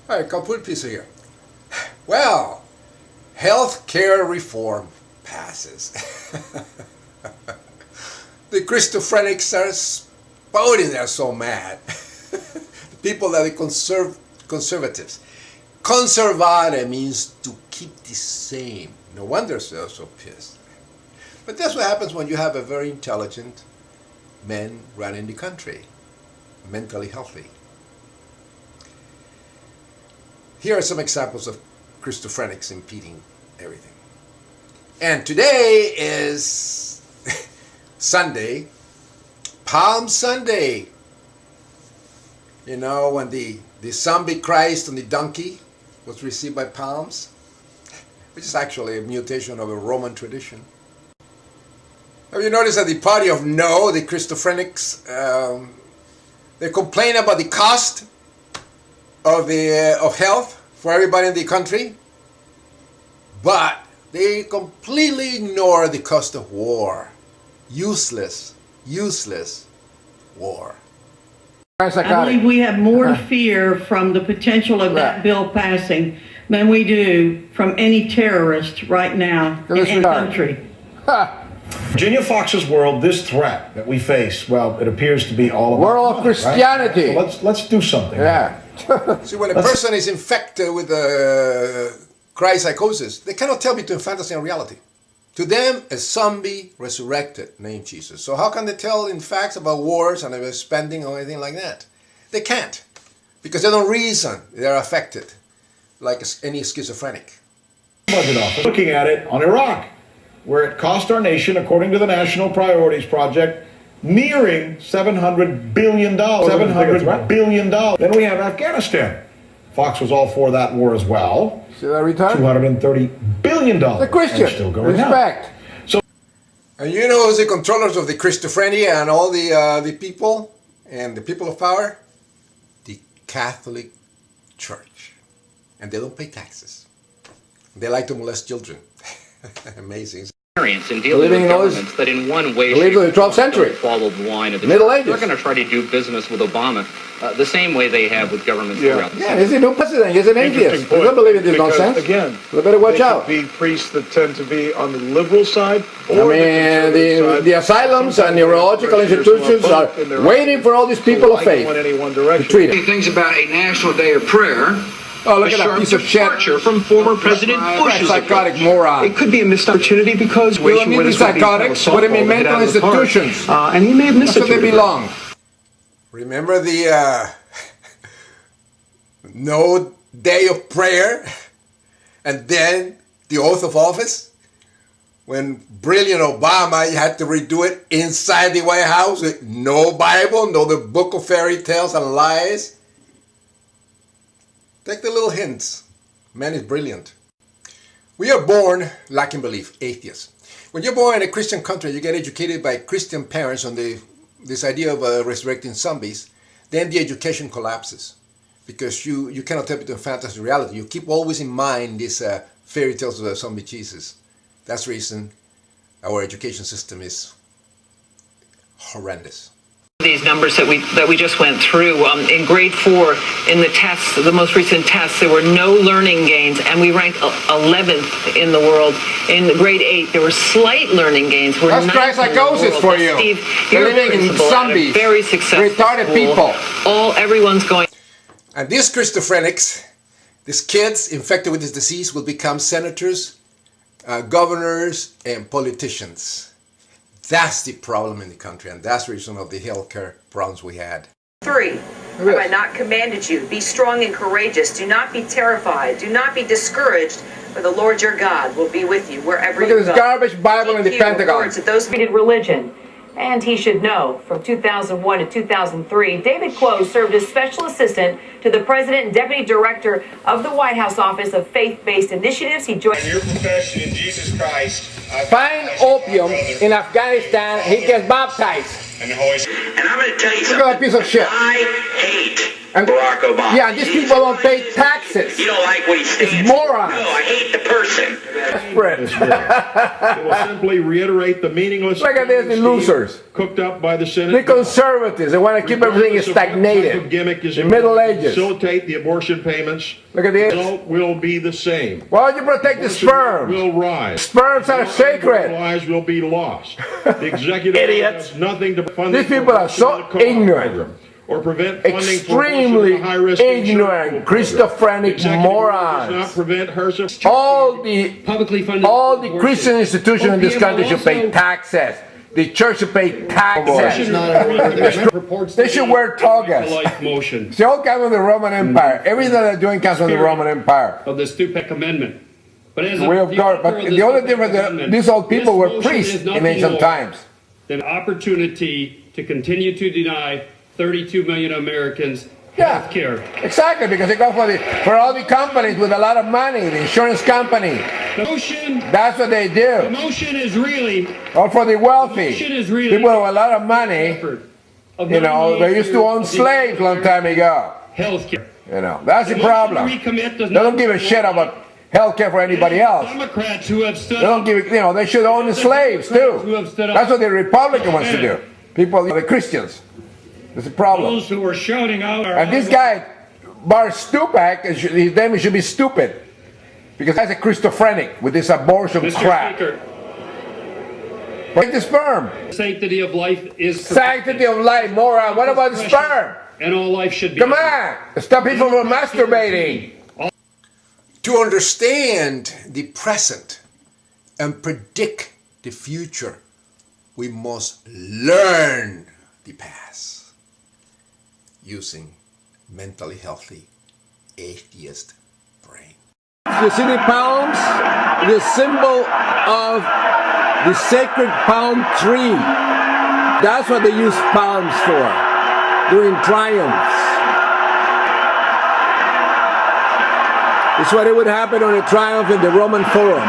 All right, complete piece here. Well, health care reform passes. The Christophrenics are spouting, they're so mad. The people that are conservatives. Conservare means to keep the same. No wonder they're so pissed. But that's what happens when you have a very intelligent man running the country, mentally healthy. Here are some examples of Christophrenics impeding everything. And today is Sunday, Palm Sunday. You know, when the zombie Christ on the donkey was received by palms, which is actually a mutation of a Roman tradition. Have you noticed at the party of no, the Christophrenics, they complain about the cost of health for everybody in the country, but they completely ignore the cost of war. Useless war. I believe we have more to fear from the potential of that bill passing than we do from any terrorist right now in any country. Virginia Fox's world, this threat that we face, well, it appears to be all about world of Christianity. Right? So let's do something. Yeah. See, when a person is infected with crypsychosis, they cannot tell between fantasy and reality. To them, a zombie resurrected named Jesus. So how can they tell in facts about wars and about spending or anything like that? They can't, because they don't reason. They're affected, like any schizophrenic. Budget office looking at it on Iraq, where it cost our nation, according to the National Priorities Project, nearing $700 billion. $700 billion. Then we have Afghanistan. Fox was all for that war as well. See that retard? $230 billion. The Christian. Still going Respect. Down. So, and you know who's the controllers of the Christophrenia and all the people and the people of power? The Catholic Church. And they don't pay taxes. They like to molest children. Amazing. In dealing with governments that in one way, shape, or the 12th century, followed the line of the Middle Ages. They're going to try to do business with Obama the same way they have with governments throughout the century. He's a new president. He's an atheist. He doesn't believe in this nonsense. Again, they better watch out. Be priests that tend to be on the liberal side. Or the asylums and neurological institutions are waiting for all these people of faith to treat them. Things about a national day of prayer. Oh, look at that piece of shit. From former President Bush's psychotic moron. It could be a missed opportunity because we don't need psychotics. What do you mean mental institutions? And he may have missed it. That's where they belong. Remember the no day of prayer and then the oath of office? When brilliant Obama had to redo it inside the White House with no Bible, no the book of fairy tales and lies. Take the little hints. Man is brilliant. We are born lacking belief, atheists. When you're born in a Christian country, you get educated by Christian parents on this idea of resurrecting zombies, then the education collapses. Because you cannot tell between fantasy and reality. You keep always in mind these fairy tales of the zombie Jesus. That's the reason our education system is horrendous. These numbers that we just went through, in grade 4, in the tests, the most recent tests, there were no learning gains, and we ranked 11th in the world. In grade 8, there were slight learning gains. That's crypsychosis for you. Steve, you're living in zombies, very successful retarded people. Everyone's going. And these Christophrenics, these kids infected with this disease, will become senators, governors, and politicians. That's the problem in the country, and that's the reason of the healthcare problems we had. 3. Have I not commanded you? Be strong and courageous. Do not be terrified. Do not be discouraged, for the Lord your God will be with you wherever you go. Look at this garbage Bible in the Pentagon. Those religion. And he should know, from 2001 to 2003, David Quo served as special assistant to the president and deputy director of the White House Office of Faith-Based Initiatives. He joined... In your profession in Jesus Christ... Find opium in Afghanistan, he gets baptized. And I'm going to tell you something. Look at that piece of shit. I hate And, Barack Obama. yeah, these people don't pay taxes. You don't like what he stands It's morons. for. No, I hate the person. It will simply reiterate the meaningless. Look at this, the losers. Cooked up by the Senate. The conservatives, they want to keep everything stagnated. The Middle Ages. Facilitate the abortion payments. Look at this. The result will be the same. Why don't you protect the sperm? Will rise. Sperms are sacred. Lives will be lost. The executive Idiots. has nothing to fund. These people are so ignorant. Or prevent funding Extremely for high-risk ignorant, Christophrenic morons. All the Christian institutions in this country should pay taxes. The church should pay taxes. They should wear togas. They all come from the Roman Empire. Everything they're doing comes from the Roman Empire. Of the Stupak Amendment. But as But the only difference, these old people were priests in ancient times. The opportunity to continue to deny 32 million Americans Yeah, health care. exactly, because they go for all the companies with a lot of money, the insurance company. The motion, That's what they the do. motion is really Or for the wealthy. motion is really People with a lot of money, you know, they used to own slaves a long time ago. health care. You know, that's the problem. They don't give a shit about health care for anybody else. Democrats who have stood They don't give, you know, they should own the slaves too. That's what the Republican wants to do. People, the Christians. That's the problem. those who are shouting out are And this guy, Bar Stupak, his name should be stupid. Because that's a Christophrenic with this abortion Mr. crap. Speaker, Break the sperm. sanctity of life is Sanctity of life, moron. What about the sperm? and all life should be. Come on. Stop people from masturbating. To understand the present and predict the future, we must learn the past using mentally healthy atheist brain. You see the palms? The symbol of the sacred palm tree. That's what they use palms for during triumphs. It's what it would happen on a triumph in the Roman Forum.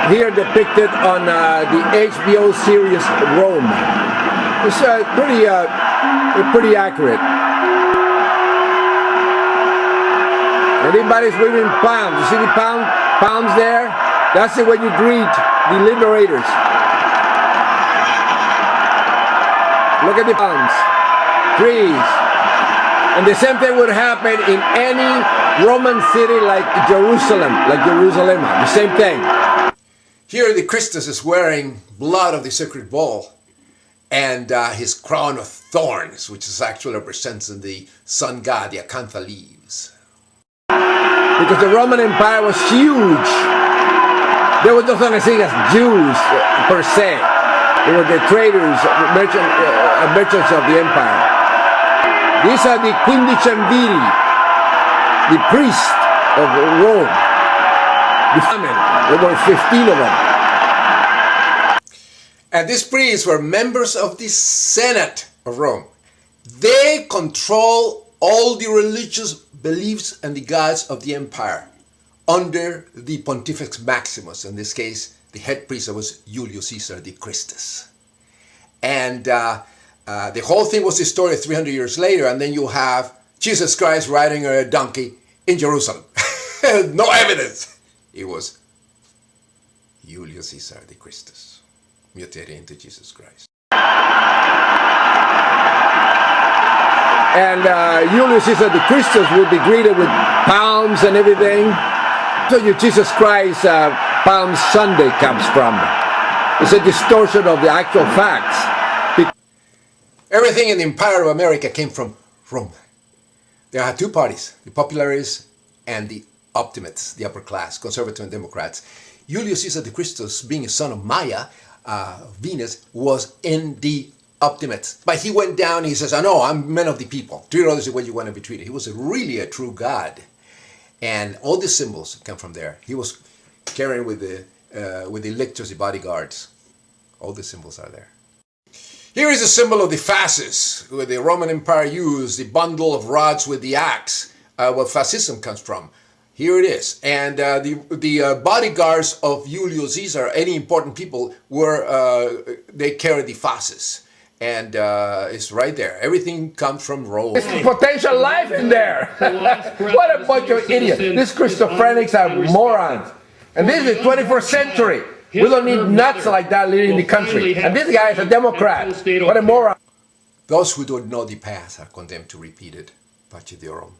Here depicted on the HBO series Rome. It's pretty accurate. Everybody's waving palms. You see the palms there? That's the way you greet the liberators. Look at the palms. Trees. And the same thing would happen in any Roman city like Jerusalem, the same thing. Here the Christus is wearing blood of the sacred bull and his crown of thorns, which is actually represents the sun god, the acantha leaves. Because the Roman Empire was huge. There was no such thing as Jews per se. They were the traders, merchants of the empire. These are the Quindicemviri, the priests of Rome. The famine. There were 15 of them. And these priests were members of the Senate of Rome. They control all the religious beliefs and the gods of the empire under the Pontifex Maximus. In this case, the head priest was Julius Caesar the Christus. And the whole thing was the story 300 years later, and then you have Jesus Christ riding a donkey in Jerusalem. No evidence. It was Julius Caesar the Christus, mutated into Jesus Christ. And Julius Caesar the Christus would be greeted with palms and everything. So your Jesus Christ Palm Sunday comes from. It's a distortion of the actual facts. Everything in the Empire of America came from Rome. There had two parties, the populares and the optimates, the upper class, conservative and Democrats. Julius Caesar the Christus, being a son of Maya, Venus, was in the optimates. But he went down, he says, "Oh no, I'm man of the people. Treat others the way you want to be treated." He was really a true god. And all the symbols come from there. He was carrying with the lictors, the bodyguards. All the symbols are there. Here is a symbol of the fasces, where the Roman Empire used the bundle of rods with the axe, where fascism comes from. Here it is. And the bodyguards of Julius Caesar, any important people, they carried the fasces. And it's right there. Everything comes from Rome. There's potential life in there. What a bunch of idiots. These Christophrenics are morons. And this is the 21st century. We don't need nuts like that leading the country. And this guy is a Democrat. What a moron. Those who don't know the past are condemned to repeat it. Pace Deorum.